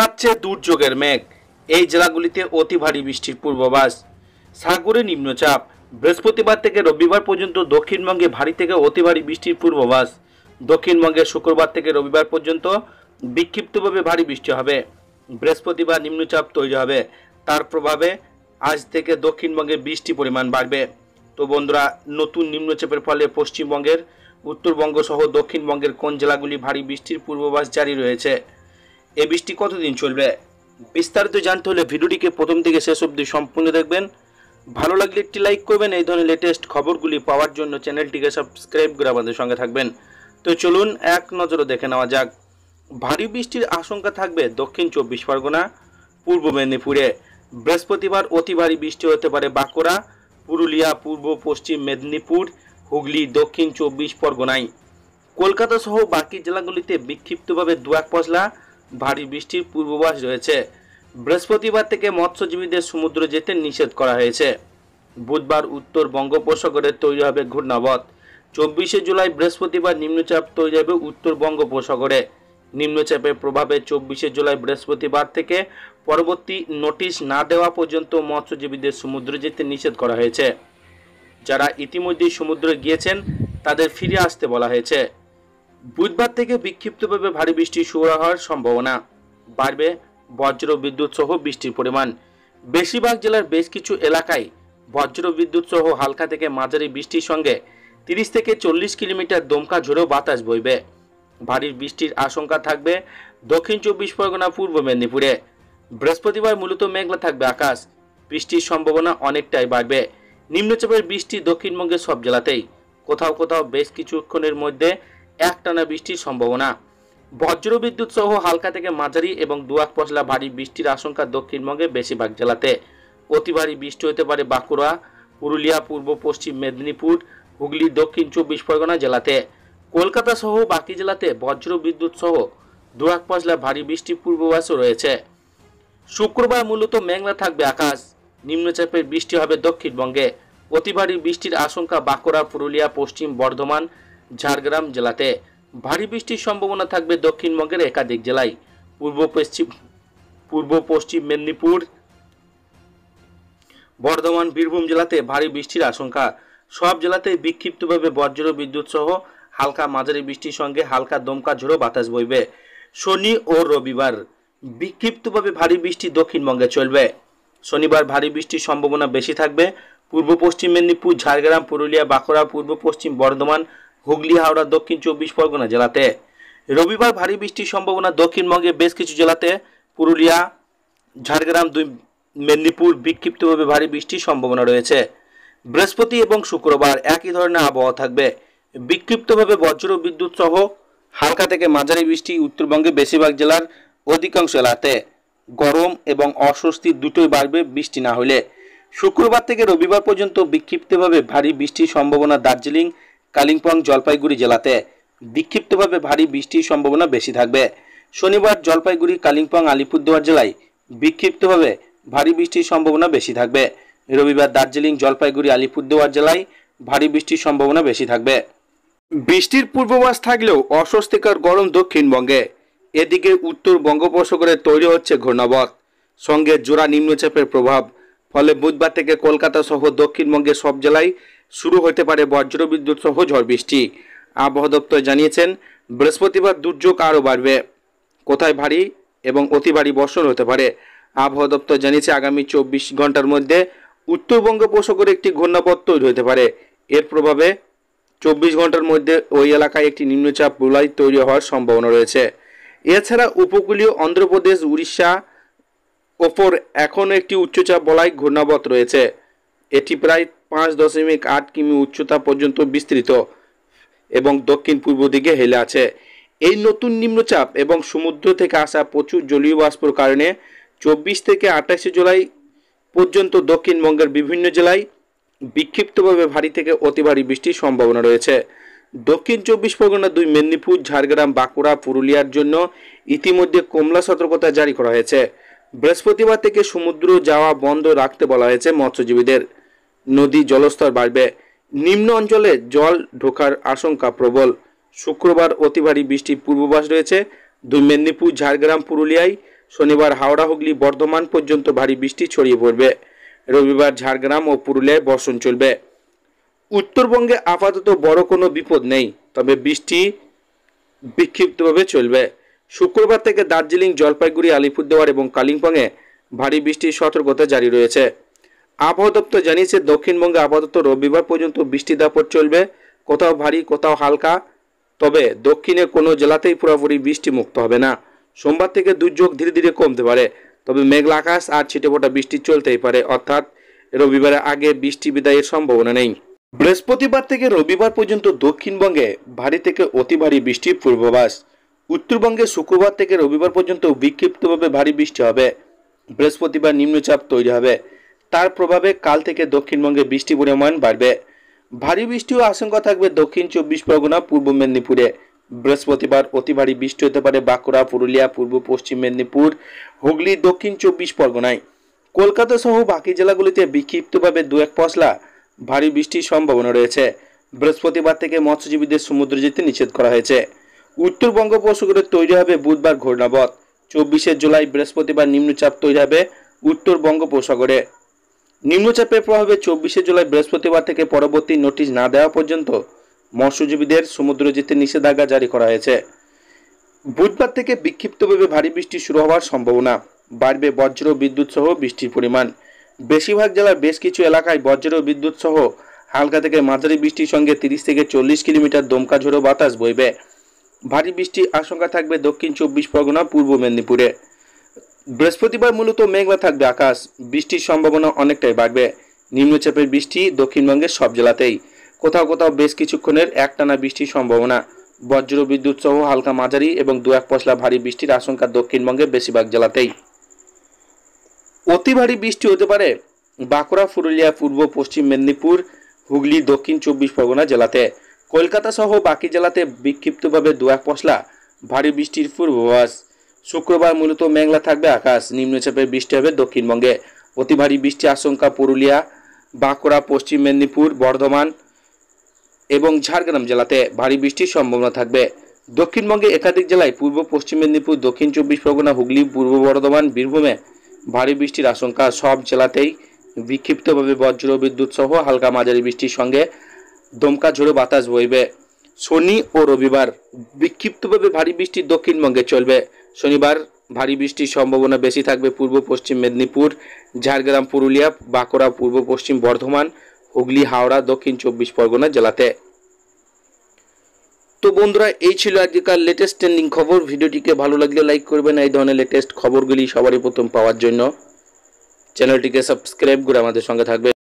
গড়াচ্ছে দুর্যোগের মেঘ। এই জেলাগুলিতে অতি ভারী বৃষ্টির পূর্বাভাস। সাগরে নিম্নচাপ। বৃহস্পতিবার থেকে রবিবার পর্যন্ত দক্ষিণবঙ্গে ভারী থেকে অতি ভারী বৃষ্টির পূর্বাভাস। দক্ষিণবঙ্গে শুক্রবার থেকে রবিবার পর্যন্ত বিক্ষিপ্তভাবে ভারী বৃষ্টি হবে। বৃহস্পতিবার নিম্নচাপ তৈরি হবে, তার প্রভাবে আজ থেকে দক্ষিণবঙ্গে বৃষ্টির পরিমাণ বাড়বে। তো বন্ধুরা, নতুন নিম্নচাপের ফলে পশ্চিমবঙ্গের, উত্তরবঙ্গ সহ দক্ষিণবঙ্গের কোন জেলাগুলি ভারী বৃষ্টির পূর্বাভাস জারি রয়েছে, এই বৃষ্টি কতদিন চলবে, বিস্তারিত জানতে হলে ভিডিওটিকে প্রথম থেকে শেষ অবধি সম্পূর্ণ দেখবেন। ভালো লাগলে একটি লাইক করবেন। এই ধরনের লেটেস্ট খবরগুলি পাওয়ার জন্য চ্যানেলটিকে সাবস্ক্রাইব করে আমাদের সঙ্গে থাকবেন। তো চলুন এক নজরে দেখে নেওয়া যাক। ভারী বৃষ্টির আশঙ্কা থাকবে দক্ষিণ 24 পরগনা, পূর্ব মেদিনীপুরে। বৃহস্পতিবার অতি ভারী বৃষ্টি হতে পারে বাঁকুড়া, পুরুলিয়া, পূর্ব পশ্চিম মেদিনীপুর, হুগলি, দক্ষিণ 24 পরগনায়। কলকাতা সহ বাকি জেলাগুলিতে বিক্ষিপ্তভাবে দুয়াক পশলা ভারী বৃষ্টির পূর্বাভাস রয়েছে। বৃহস্পতিবার থেকে মৎস্যজীবীদের সমুদ্র যেতে নিষেধ করা হয়েছে। বুধবার উত্তর বঙ্গোপসাগরে তৈরি হবে ঘূর্ণাবর্ত। 24শে জুলাই বৃহস্পতিবার নিম্নচাপ তৈরি হবে উত্তর বঙ্গোপসাগরে। নিম্নচাপের প্রভাবে 24শে জুলাই বৃহস্পতিবার থেকে পরবর্তী নোটিশ না দেওয়া পর্যন্ত মৎস্যজীবীদের সমুদ্র যেতে নিষেধ করা হয়েছে। যারা ইতিমধ্যেই সমুদ্রে গিয়েছেন তাদের ফিরে আসতে বলা হয়েছে। বুধবার থেকে বিক্ষিপ্তভাবে ভারী বৃষ্টি শুরু হওয়ার সম্ভাবনা। বাড়বে বজ্র বিদ্যুৎ সহ বৃষ্টির পরিমাণ। বেশিরভাগ জেলার বেশ কিছু এলাকায় বজ্র বিদ্যুৎ সহ হালকা থেকে মাঝারি বৃষ্টির সঙ্গে 30 থেকে 40 কিলোমিটার দমকা ঝোড়ো বাতাস বইবে। ভারী বৃষ্টির আশঙ্কা থাকবে দক্ষিণ 24 পরগনা, পূর্ব মেদিনীপুরে। বৃহস্পতিবার মূলত মেঘলা থাকবে আকাশ। বৃষ্টির সম্ভাবনা অনেকটাই বাড়বে। নিম্নচাপের বৃষ্টি দক্ষিণবঙ্গের সব জেলাতেই। কোথাও কোথাও বেশ কিছুক্ষণের মধ্যে একটানা বৃষ্টির সম্ভাবনা। বজ্রবিদ্যুৎ সহ হালকা থেকে মাঝারি এবং দুয়াক পশলা ভারী বৃষ্টির আশঙ্কা দক্ষিণবঙ্গের বেশিরভাগ জেলাতে। অতি ভারী বৃষ্টি হতে পারে বাঁকুড়া, পুরুলিয়া, পূর্ব পশ্চিম মেদিনীপুর, হুগলি, দক্ষিণ 24 পরগনা জেলাতে। কলকাতা সহ বাকি জেলাতে বজ্রবিদ্যুৎ সহ দুয়াক পশলা ভারী বৃষ্টির পূর্বাভাসও রয়েছে। শুক্রবার মূলত মেঘলা থাকবে আকাশ। নিম্নচাপের বৃষ্টি হবে দক্ষিণবঙ্গে। অতি ভারী বৃষ্টির আশঙ্কা বাঁকুড়া, পুরুলিয়া, পশ্চিম বর্ধমান, ঝাড়গ্রাম জেলাতে। ভারী বৃষ্টির সম্ভাবনা থাকবে দক্ষিণবঙ্গের একাধিক জেলায়। পূর্ব পশ্চিম মেদিনীপুর, বর্ধমান, বীরভূম জেলাতে ভারী বৃষ্টির আশঙ্কা। সব জেলাতে বিক্ষিপ্তভাবে বজ্র বিদ্যুৎ সহ হালকা মাঝারি বৃষ্টির সঙ্গে হালকা দমকা ঝোড়ো বাতাস বইবে। শনি ও রবিবার বিক্ষিপ্তভাবে ভারী বৃষ্টি দক্ষিণবঙ্গে চলবে। শনিবার ভারী বৃষ্টির সম্ভাবনা বেশি থাকবে পূর্ব পশ্চিম মেদিনীপুর, ঝাড়গ্রাম, পুরুলিয়া, বাঁকুড়া, পূর্ব পশ্চিম বর্ধমান, হুগলি, হাওড়া, দক্ষিণ 24 পরগনা জেলাতে। রবিবার ভারী বৃষ্টির সম্ভাবনা দক্ষিণবঙ্গে বেশ কিছু জেলাতে, পুরুলিয়া, ঝাড়গ্রাম, মেদিনীপুর বিক্ষিপ্তভাবে ভারী বৃষ্টির সম্ভাবনা রয়েছে। বৃহস্পতি এবং শুক্রবার একই ধরনের আবহাওয়া থাকবে। বিক্ষিপ্তভাবে বজ্র বিদ্যুৎ সহ হালকা থেকে মাঝারি বৃষ্টি উত্তরবঙ্গে বেশিরভাগ জেলার অধিকাংশ এলাকাতে। গরম এবং অস্বস্তি দুটোই বাড়বে বৃষ্টি না হলে। শুক্রবার থেকে রবিবার পর্যন্ত বিক্ষিপ্তভাবে ভারী বৃষ্টির সম্ভাবনা দার্জিলিং, কালিম্পং, জলপাইগুড়ি জেলাতে। বিক্ষিপ্তভাবে ভারী বৃষ্টির সম্ভাবনা বেশি থাকবে। শনিবার জলপাইগুড়ি, কালিম্পং, আলিপুরদুয়ার জেলায় বিক্ষিপ্তভাবে ভারী বৃষ্টির সম্ভাবনা বেশি থাকবে। রবিবার দার্জিলিং, জলপাইগুড়ি, আলিপুরদুয়ার জেলায় ভারী বৃষ্টির সম্ভাবনা বেশি থাকবে। বৃষ্টির পূর্বাভাস থাকলেও অস্বস্তিকর গরম দক্ষিণবঙ্গে। এদিকে উত্তর বঙ্গোপসাগরে তৈরি হচ্ছে ঘূর্ণাবর্ত, সঙ্গে জোড়া নিম্নচাপের প্রভাব। ফলে বুধবার থেকে কলকাতা সহ দক্ষিণবঙ্গের সব জেলায় শুরু হতে পারে বজ্রবিদ্যুৎ সহ ঝড় বৃষ্টি। আবহাওয়া দপ্তর জানিয়েছেন বৃহস্পতিবার দুর্যোগ আরও বাড়বে। কোথায় ভারী এবং অতি ভারী বর্ষণ হতে পারে। আবহাওয়া দপ্তর জানিয়েছে আগামী 24 ঘন্টার মধ্যে উত্তর বঙ্গোপসাগরে একটি ঘূর্ণাবর্ত তৈরি হতে পারে। এর প্রভাবে 24 ঘন্টার মধ্যে ওই এলাকায় একটি নিম্নচাপ বলয় তৈরি হওয়ার সম্ভাবনা রয়েছে। এছাড়া উপকূলীয় অন্ধ্রপ্রদেশ, উড়িষ্যা ওপর এখনও একটি উচ্চচাপ বলয় ঘূর্ণাবর্ত রয়েছে। এটি প্রায় 5.8 কিমি উচ্চতা পর্যন্ত বিস্তৃত এবং দক্ষিণ পূর্ব দিকে হেলে আছে। এই নতুন নিম্নচাপ এবং সমুদ্র থেকে আসা প্রচুর জলীয় বাষ্পর কারণে 24 থেকে 28 জুলাই পর্যন্ত দক্ষিণবঙ্গের বিভিন্ন জেলায় বিক্ষিপ্তভাবে ভারী থেকে অতি ভারী বৃষ্টির সম্ভাবনা রয়েছে। দক্ষিণ 24 পরগনা, 2 মেদিনীপুর, ঝাড়গ্রাম, বাঁকুড়া, পুরুলিয়ার জন্য ইতিমধ্যে কমলা সতর্কতা জারি করা হয়েছে। বৃহস্পতিবার থেকে সমুদ্র যাওয়া বন্ধ রাখতে বলা হয়েছে মৎস্যজীবীদের। নদী জলস্তর বাড়বে। নিম্ন অঞ্চলে জল ঢোকার আশঙ্কা প্রবল। শুক্রবার অতি ভারী বৃষ্টির পূর্বাভাস রয়েছে 2 মেদিনীপুর, ঝাড়গ্রাম, পুরুলিয়ায় শনিবার হাওড়া হুগলি বর্ধমান পর্যন্ত ভারী বৃষ্টি ছড়িয়ে পড়বে। রবিবার ঝাড়গ্রাম ও পুরুলিয়ায় বর্ষণ চলবে। উত্তরবঙ্গে আপাতত বড় কোনো বিপদ নেই, তবে বৃষ্টি বিক্ষিপ্তভাবে চলবে। শুক্রবার থেকে দার্জিলিং, জলপাইগুড়ি, আলিপুরদুয়ার এবং কালিম্পংয়ে ভারী বৃষ্টির সতর্কতা জারি রয়েছে। আবহাওয়া দপ্তর জানিয়েছে দক্ষিণবঙ্গে আপাতত রবিবার পর্যন্ত বৃষ্টি দাপট চলবে, কোথাও ভারী কোথাও হালকা। তবে দক্ষিণে কোনো জেলাতেই পুরোপুরি বৃষ্টি মুক্ত হবে না। সোমবার থেকে দুর্যোগ ধীরে ধীরে কমতে পারে, তবে মেঘলা আকাশ আর ছিটেফোঁটা বৃষ্টি চলতেই পারে, অর্থাৎ রবিবারের আগে বৃষ্টি বিদায়ের সম্ভাবনা নেই। বৃহস্পতিবার থেকে রবিবার পর্যন্ত দক্ষিণবঙ্গে ভারী থেকে অতি ভারী বৃষ্টির পূর্বাভাস। উত্তরবঙ্গে শুক্রবার থেকে রবিবার পর্যন্ত বিক্ষিপ্তভাবে ভারী বৃষ্টি হবে। বৃহস্পতিবার নিম্নচাপ তৈরি হবে, তার প্রভাবে কাল থেকে দক্ষিণবঙ্গে বৃষ্টির পরিমাণ বাড়বে। ভারী বৃষ্টিও আশঙ্কা থাকবে দক্ষিণ 24 পরগনা, পূর্ব মেদিনীপুরে। বৃহস্পতিবার অতি ভারী বৃষ্টি হতে পারে বাঁকুড়া, পুরুলিয়া, পূর্ব পশ্চিম মেদিনীপুর, হুগলি, দক্ষিণ 24 পরগনায়। কলকাতা সহ বাকি জেলাগুলিতে বিক্ষিপ্তভাবে 2-1 পশলা ভারী বৃষ্টির সম্ভাবনা রয়েছে। বৃহস্পতিবার থেকে মৎস্যজীবীদের সমুদ্রে যেতে নিষেধ করা হয়েছে। উত্তর বঙ্গোপসাগরে তৈরি হবে বুধবার ঘূর্ণাবর্ত। 24শে জুলাই বৃহস্পতিবার নিম্নচাপ তৈরি হবে উত্তর বঙ্গোপসাগরে। নিম্নচাপের প্রভাবে 24শে জুলাই বৃহস্পতিবার থেকে পরবর্তী নোটিশ না দেওয়া পর্যন্ত মৎস্যজীবীদের সমুদ্রে যেতে নিষেধাজ্ঞা জারি করা হয়েছে। বুধবার থেকে বিক্ষিপ্তভাবে ভারী বৃষ্টি শুরু হওয়ার সম্ভাবনা। বাড়বে বজ্র বিদ্যুৎ সহ বৃষ্টির পরিমাণ। বেশিরভাগ জেলার বেশ কিছু এলাকায় বজ্র বিদ্যুৎ সহ হালকা থেকে মাঝারি বৃষ্টির সঙ্গে 30 থেকে 40 কিলোমিটার দমকা ঝোড়ো বাতাস বইবে। ভারী বৃষ্টির আশঙ্কা থাকবে দক্ষিণ 24 পরগনা, পূর্ব মেদিনীপুরে। বৃহস্পতিবার মূলত মেঘলা থাকবে আকাশ, বৃষ্টির সম্ভাবনা অনেকটাই বাড়বে। নিম্নচাপের বৃষ্টি দক্ষিণবঙ্গের সব জেলাতেই, কোথাও কোথাও বেশ কিছুক্ষণের একটানা বৃষ্টির সম্ভাবনা। বজ্র বিদ্যুৎ সহ হালকা মাঝারি এবং 2-1 পশলা ভারী বৃষ্টির আশঙ্কা দক্ষিণবঙ্গের বেশিরভাগ জেলাতেই। অতি ভারী বৃষ্টি হতে পারে বাঁকুড়া, পুরুলিয়া, পূর্ব পশ্চিম মেদিনীপুর, হুগলি, দক্ষিণ 24 পরগনা জেলাতে। কলকাতা সহ বাকি জেলাতে বিক্ষিপ্তভাবে 2-1 পশলা ভারী বৃষ্টির পূর্বাভাস। শুক্রবার মূলত মেঘলা থাকবে আকাশ, নিম্নচাপের বৃষ্টি হবে দক্ষিণবঙ্গে। অতি ভারী বৃষ্টির আশঙ্কা পুরুলিয়া, বাঁকুড়া, পশ্চিম মেদিনীপুর, বর্ধমান এবং ঝাড়গ্রাম জেলাতে ভারী বৃষ্টির সম্ভাবনা থাকবে। দক্ষিণবঙ্গে একাধিক জেলায় পূর্ব পশ্চিম মেদিনীপুর, দক্ষিণ 24 পরগনা, হুগলি, পূর্ব বর্ধমান, বীরভূমে ভারী বৃষ্টির আশঙ্কা। সব জেলাতেই বিক্ষিপ্তভাবে বজ্র বিদ্যুৎ সহ হালকা মাঝারি বৃষ্টির সঙ্গে দমকা ঝোড়ো বাতাস বইবে। শনি ও রবিবার বিক্ষিপ্তভাবে ভারী বৃষ্টি দক্ষিণবঙ্গে চলবে। শনিবার ভারী বৃষ্টির সম্ভাবনা বেশি থাকবে পূর্ব পশ্চিম মেদিনীপুর, ঝাড়গ্রাম, পুরুলিয়া, বাঁকুড়া, পূর্ব পশ্চিম বর্ধমান, হুগলি, হাওড়া, দক্ষিণ 24 পরগনা জেলাতে। তো বন্ধুরা, এই ছিল আজকের লেটেস্ট ট্রেন্ডিং খবর। ভিডিওটিকে ভালো লাগলে লাইক করবেন। এই ধরনের লেটেস্ট খবরগুলি সবারই প্রথম পাওয়ার জন্য চ্যানেলটিকে সাবস্ক্রাইব করে আমাদের সঙ্গে থাকবেন।